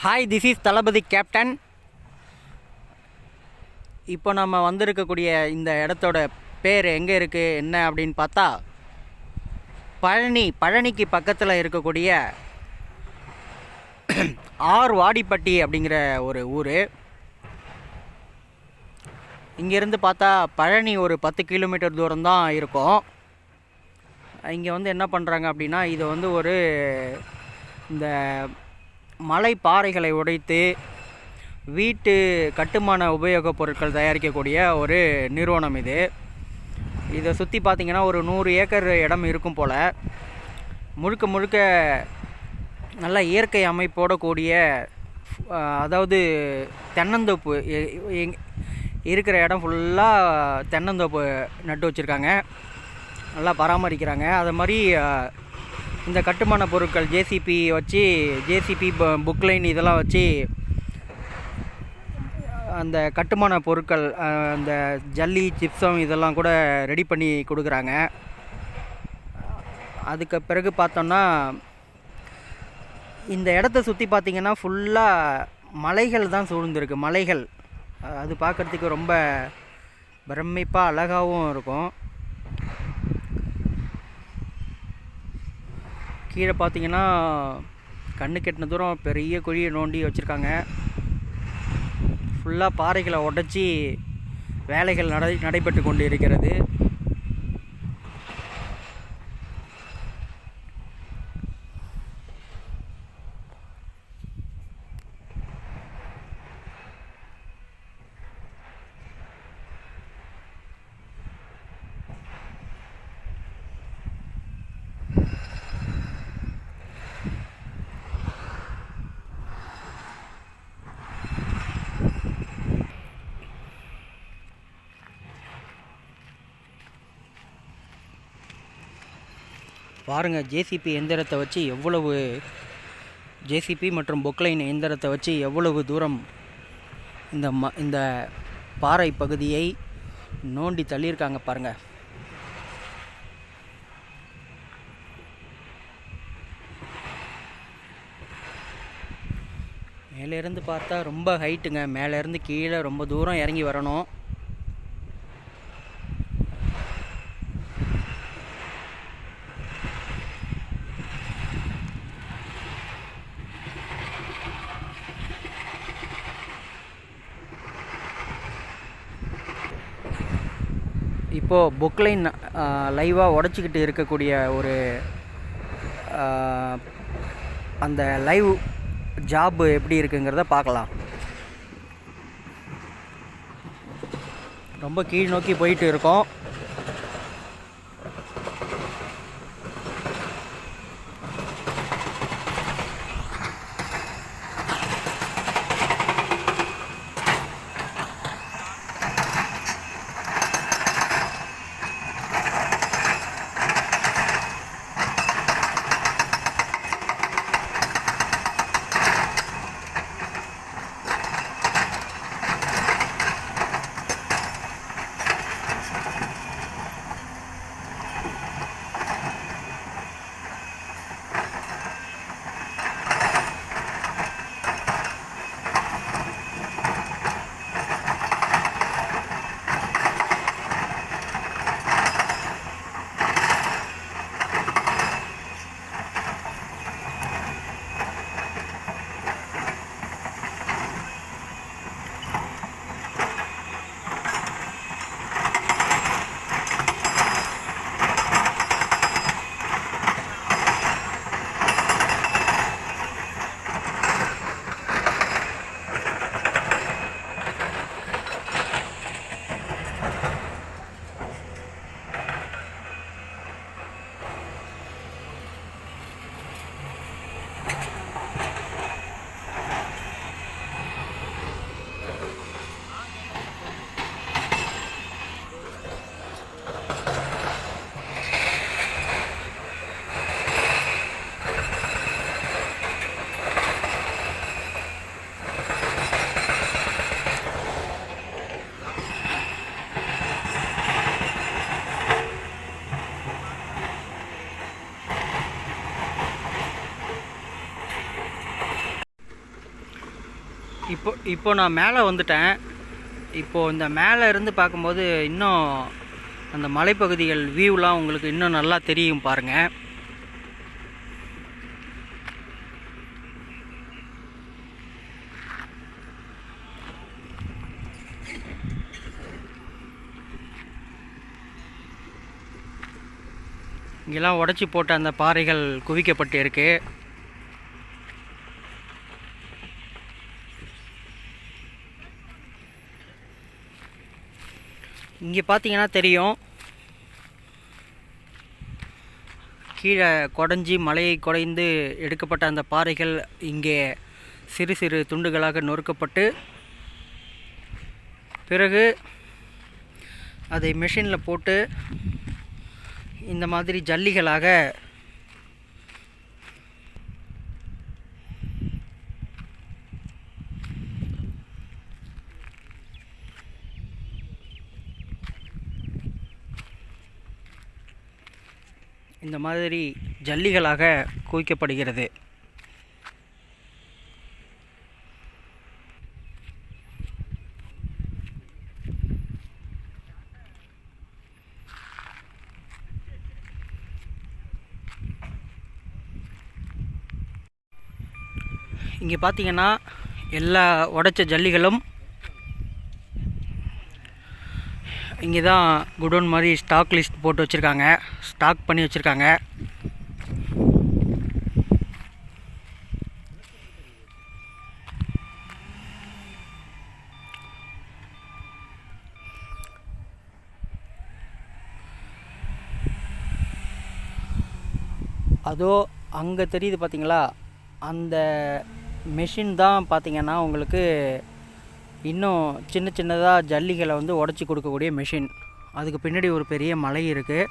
Hi, this is Thalapathy captain. இப்போ நம்ம வந்திருக்கக்கூடிய இந்த இடத்தோட பேர் எங்கே இருக்குது என்ன அப்படின்னு பார்த்தா, பழனிக்கு பக்கத்தில் இருக்கக்கூடிய வாடிப்பட்டி அப்படிங்கிற ஒரு ஊர். இங்கேருந்து பார்த்தா பழனி ஒரு 10 கிலோமீட்டர் தூரம் தான் இருக்கும். இங்கே என்ன பண்ணுறாங்க அப்படின்னா, இதை ஒரு இந்த மலை பாறைகளை உடைத்து வீட்டு கட்டுமான உபயோகப் பொருட்கள் தயாரிக்கக்கூடிய ஒரு நிறுவனம் இது. இதை சுற்றி பார்த்திங்கன்னா ஒரு 100 ஏக்கர் இடம் இருக்கும் போல். முழுக்க முழுக்க நல்ல இயற்கை அமைப்போட கூடிய, அதாவது தென்னந்தோப்பு இருக்கிற இடம் ஃபுல்லாக தென்னந்தோப்பு நட்டு வச்சுருக்காங்க, நல்லா பராமரிக்கிறாங்க. அது மாதிரி இந்த கட்டுமான பொருட்கள் ஜேசிபி புக்லைன் இதெல்லாம் வச்சு அந்த கட்டுமான பொருட்கள், அந்த ஜல்லி சிப்ஸம் இதெல்லாம் கூட ரெடி பண்ணி கொடுக்குறாங்க. அதுக்கு பிறகு பார்த்தோன்னா, இந்த இடத்த சுற்றி பார்த்திங்கன்னா ஃபுல்லாக மலைகள் தான் சூழ்ந்துருக்கு. மலைகள் அது பார்க்குறதுக்கு ரொம்ப பிரமிப்பாக அழகாகவும் இருக்கும். கீழே பார்த்தீங்கன்னா கண்ணு கெட்டின தூரம் பெரிய குழியை நோண்டி வச்சுருக்காங்க. ஃபுல்லாக பாறைகளை உடைச்சி வேலைகள் நடைபெற்று கொண்டு இருக்கிறது. பாருங்கள், ஜேசிபி மற்றும் பொக்லைன் எந்திரத்தை வச்சு எவ்வளவு தூரம் இந்த பாறை பகுதியை நோண்டி தள்ளியிருக்காங்க பாருங்கள். மேலேருந்து பார்த்தா ரொம்ப ஹைட்டுங்க. மேலேருந்து கீழே ரொம்ப தூரம் இறங்கி வரணும். இப்போது பொக்லைன் லைவாக உடச்சிக்கிட்டு இருக்கக்கூடிய ஒரு அந்த லைவ் ஜாப் எப்படி இருக்குங்கிறத பார்க்கலாம். ரொம்ப கீழ் நோக்கி போயிட்டு இருக்கோம். இப்போ நான் மேலே வந்துட்டேன். இப்போது இந்த மேலே இருந்து பார்க்கும்போது இன்னும் அந்த மலைப்பகுதிகள் வியூலாம் உங்களுக்கு இன்னும் நல்லா தெரியும் பாருங்கள். இங்கெல்லாம் உடச்சி போட்ட அந்த பாறைகள் குவிக்கப்பட்டு இருக்கு. இங்கே பார்த்தீங்கன்னா தெரியும், கீழே குடஞ்சி மலையை குடைந்து எடுக்கப்பட்ட அந்த பாறைகள் இங்கே சிறு சிறு துண்டுகளாக நொறுக்கப்பட்டு பிறகு அதை மிஷினில் போட்டு இந்த மாதிரி ஜல்லிகளாக இந்த மாதிரி ஜல்லிகளாக குவிக்கப்படுகிறது. இங்கே பார்த்தீங்கன்னா எல்லா உடைச்ச ஜல்லிகளும் இங்கே தான் குடோன் மாதிரி ஸ்டாக் லிஸ்ட் போட்டு வச்சுருக்காங்க, ஸ்டாக் பண்ணி வச்சுருக்காங்க. அதோ அங்கே தெரியுது பார்த்தீங்களா, அந்த மெஷின் தான் பார்த்தீங்கன்னா உங்களுக்கு இன்னும் சின்ன சின்னதாக ஜல்லிகளை வந்து உடச்சி கொடுக்கக்கூடிய மெஷின். அதுக்கு பின்னாடி ஒரு பெரிய மலை இருக்குது.